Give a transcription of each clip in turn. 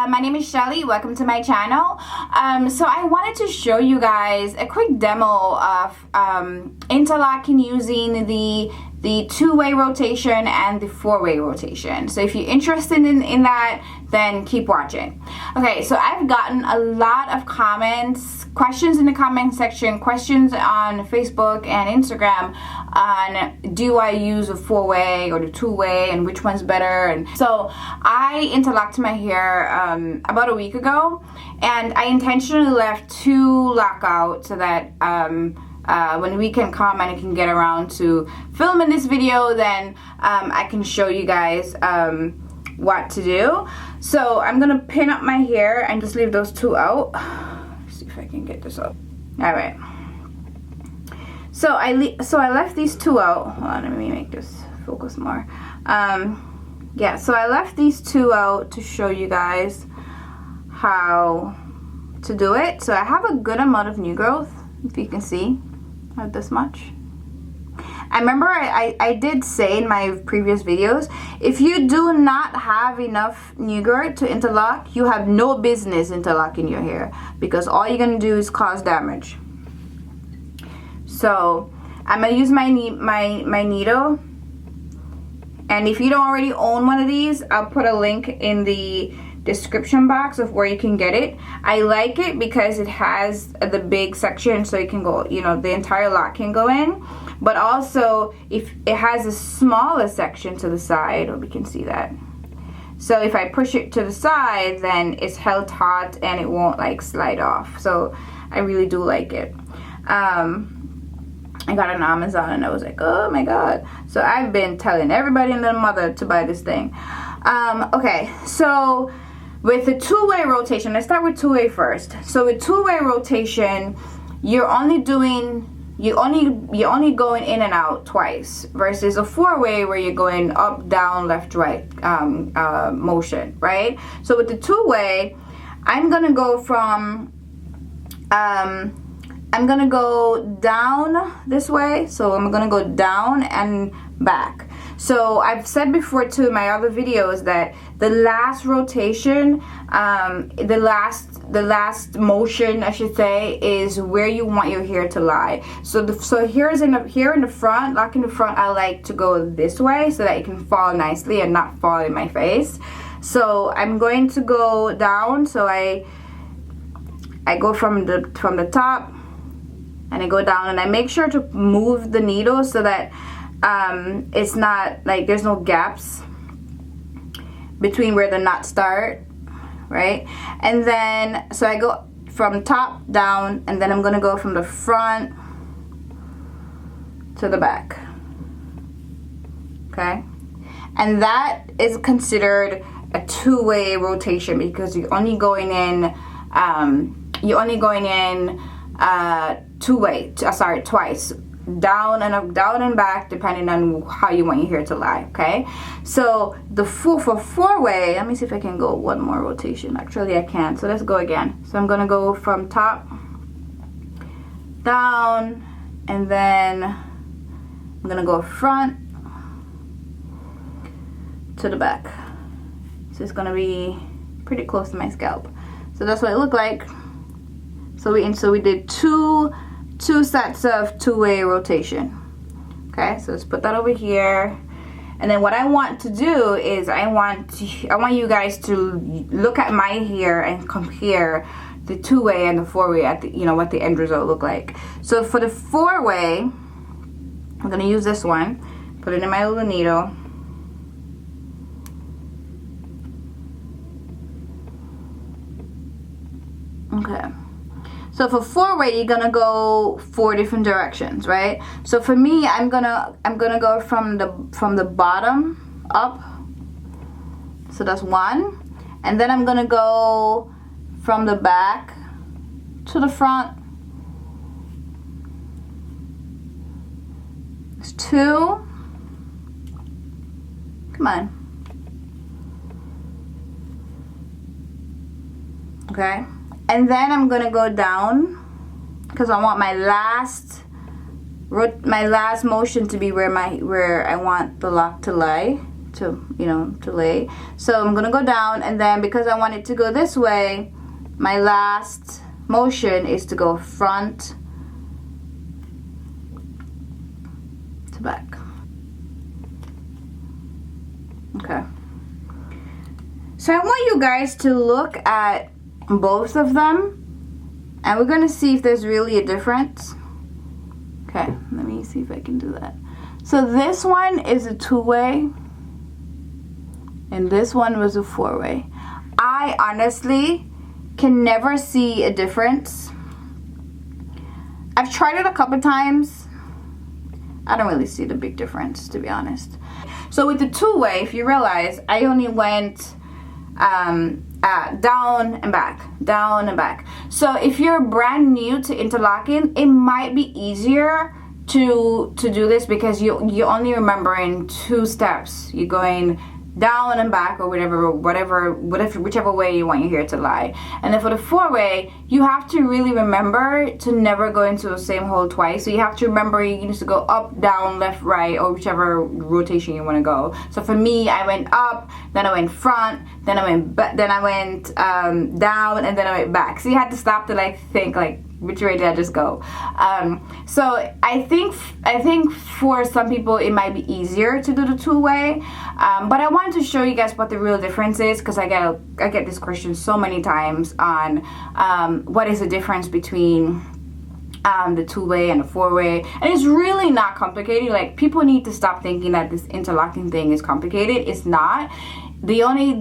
my name is Shelly. Welcome to my channel. So I wanted to show you guys a quick demo of interlocking using the two-way rotation and the four-way rotation. So if you're interested in that, then keep watching. Okay, so I've gotten a lot of comments, questions in the comment section, questions on Facebook and Instagram on do I use a four-way or the two-way and which one's better. And so I interlocked my hair about a week ago, and I intentionally left two lockouts so that when the weekend come and I can get around to filming this video, then I can show you guys what to do. So I'm gonna pin up my hair and just leave those two out. Let's see if I can get this up. All right. So I left these two out. Hold on, let me make this focus more. Yeah, so I left these two out to show you guys how to do it. So I have a good amount of new growth, if you can see. Not this much. I remember I did say in my previous videos, if you do not have enough new growth to interlock, you have no business interlocking your hair, because all you're gonna do is cause damage. So I'm gonna use my needle, and if you don't already own one of these, I'll put a link in the description box of where you can get it. I like it because it has the big section, so you can go, you know, the entire lock can go in, but also if it has a smaller section to the side, or we can see that. So if I push it to the side, then it's held taut and it won't like slide off. So I really do like it. I got it on Amazon and I was like, oh my god. So I've been telling everybody and their mother to buy this thing. Okay, so with the two-way rotation, let's start with two-way first. So with two-way rotation, you're only going in and out twice, versus a four-way where you're going up, down, left, right motion, right? So with the two-way, I'm gonna go from I'm gonna go down this way, so I'm gonna go down and back. So I've said before too in my other videos that the last rotation, the last motion I should say, is where you want your hair to lie. So here in the front, lock in the front, I like to go this way so that it can fall nicely and not fall in my face. So I'm going to go down. So I go from the top, and I go down, and I make sure to move the needle so that it's not like there's no gaps between where the knots start, right? And then so I go from top down, and then I'm gonna go from the front to the back. Okay, and that is considered a two-way rotation because you're only going in twice, down and up, down and back, depending on how you want your hair to lie. Okay, so for four-way, let me see if I can go one more rotation. Actually I can, so let's go again. So I'm gonna go from top down, and then I'm gonna go front to the back. So it's gonna be pretty close to my scalp. So that's what it looked like. So we did two sets of two-way rotation. Okay, so let's put that over here. And then what I want to do is I want you guys to look at my hair and compare the two-way and the four-way at the, you know, what the end result look like. So for the four-way, I'm gonna use this one, put it in my little needle. Okay. So for four-way, you're gonna go 4 different directions, right? So for me, I'm gonna go from the bottom up. So that's one, and then I'm gonna go from the back to the front. It's 2. Come on. Okay. And then I'm gonna go down because I want my last motion to be where I want the lock to lie. to lay. So I'm gonna go down, and then because I want it to go this way, my last motion is to go front to back. Okay. So I want you guys to look at both of them, and we're gonna see if there's really a difference. Okay, let me see if I can do that. So this one is a 2-way, and this one was a 4-way. I honestly can never see a difference. I've tried it a couple times. I don't really see the big difference, to be honest. So with the 2-way, if you realize, I only went down and back, down and back. So if you're brand new to interlocking, it might be easier to do this because you only remember in 2 steps. You're going down and back, or whichever way you want your hair to lie. And then for the 4-way, you have to really remember to never go into the same hole twice. So you have to remember you need to go up, down, left, right, or whichever rotation you want to go. So for me, I went up, then I went front, then I went down, and then I went back. So you had to stop to like think like, which way did I just go? So I think for some people it might be easier to do the 2-way, but I wanted to show you guys what the real difference is, because I get this question so many times on what is the difference between the 2-way and the 4-way, and it's really not complicated. Like, people need to stop thinking that this interlocking thing is complicated. It's not. The only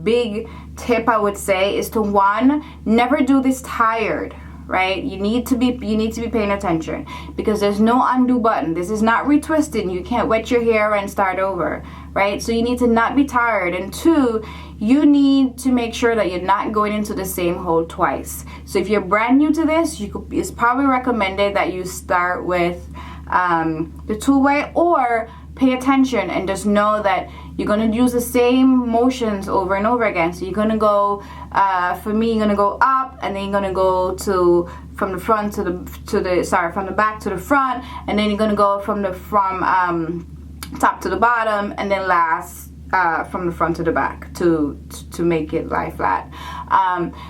big tip I would say is to, one, never do this tired, right? You need to be paying attention, because there's no undo button. This is not retwisting. You can't wet your hair and start over, right? So you need to not be tired. And 2, you need to make sure that you're not going into the same hole twice. So if you're brand new to this, it's probably recommended that you start with the 2-way, or pay attention and just know that you're going to use the same motions over and over again. So you're going to go, for me, you're going to go up, and then you're going to go from the back to the front, and then you're going to go from top to the bottom, and then last from the front to the back to make it lie flat.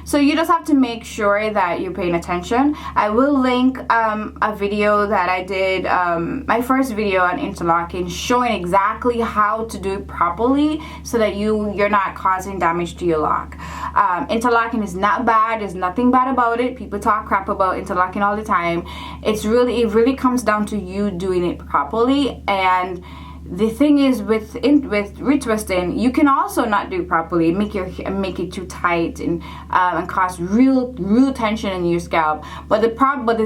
So you just have to make sure that you're paying attention. I will link a video that I did, my first video on interlocking, showing exactly how to do it properly so that you're not causing damage to your lock. Interlocking is not bad. There's nothing bad about it. People talk crap about interlocking all the time. It really comes down to you doing it properly. And the thing is, with retwisting, you can also not do it properly, make it too tight and cause real tension in your scalp. But the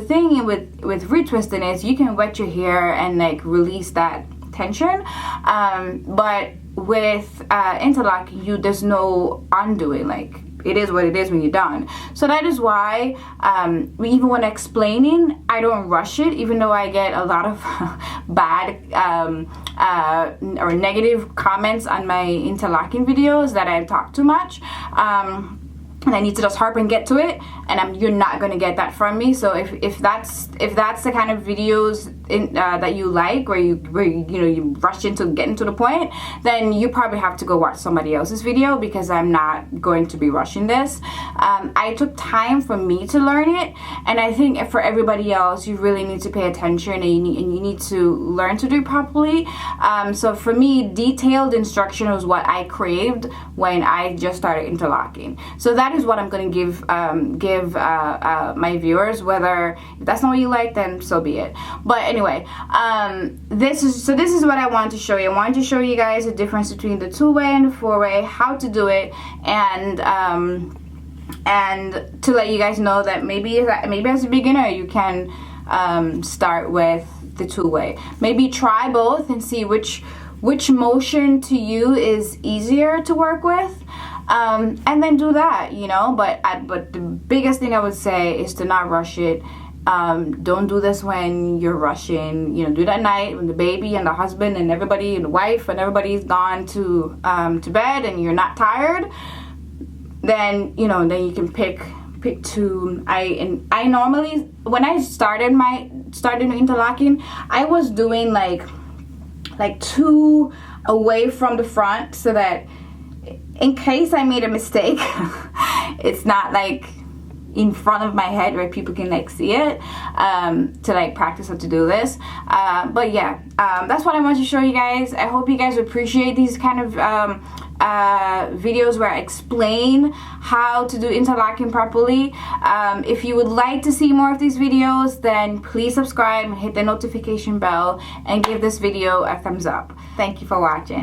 thing with retwisting is you can wet your hair and like release that tension. But with interlocking, there's no undoing. Like, it is what it is when you're done. So that is why even when explaining, I don't rush it, even though I get a lot of bad or negative comments on my interlocking videos that I talk too much. And I need to just harp and get to it, and you're not going to get that from me. So if that's the kind of videos that you like, where you rush into getting to the point, then you probably have to go watch somebody else's video, because I'm not going to be rushing this. I took time for me to learn it, and I think for everybody else, you really need to pay attention, and you need to learn to do it properly. So for me, detailed instruction was what I craved when I just started interlocking. So that is what I'm going to give my viewers. Whether if that's not what you like, then so be it. But anyway, this is what I wanted to show you. I wanted to show you guys the difference between the 2-way and the 4-way, how to do it, and to let you guys know that maybe as a beginner you can start with the 2-way. Maybe try both and see which motion to you is easier to work with. And then do that, but the biggest thing I would say is to not rush it. Don't do this when you're rushing. Do that at night when the baby and the husband and everybody and the wife and everybody's gone to bed and you're not tired. Then then you can pick 2. I normally, when I started interlocking, I was doing like like too away from the front, so that in case I made a mistake, it's not like in front of my head where people can like see it, to like practice how to do this. But yeah, that's what I wanted to show you guys. I hope you guys appreciate these kind of videos where I explain how to do interlocking properly. If you would like to see more of these videos, then please subscribe and hit the notification bell and give this video a thumbs up. Thank you for watching.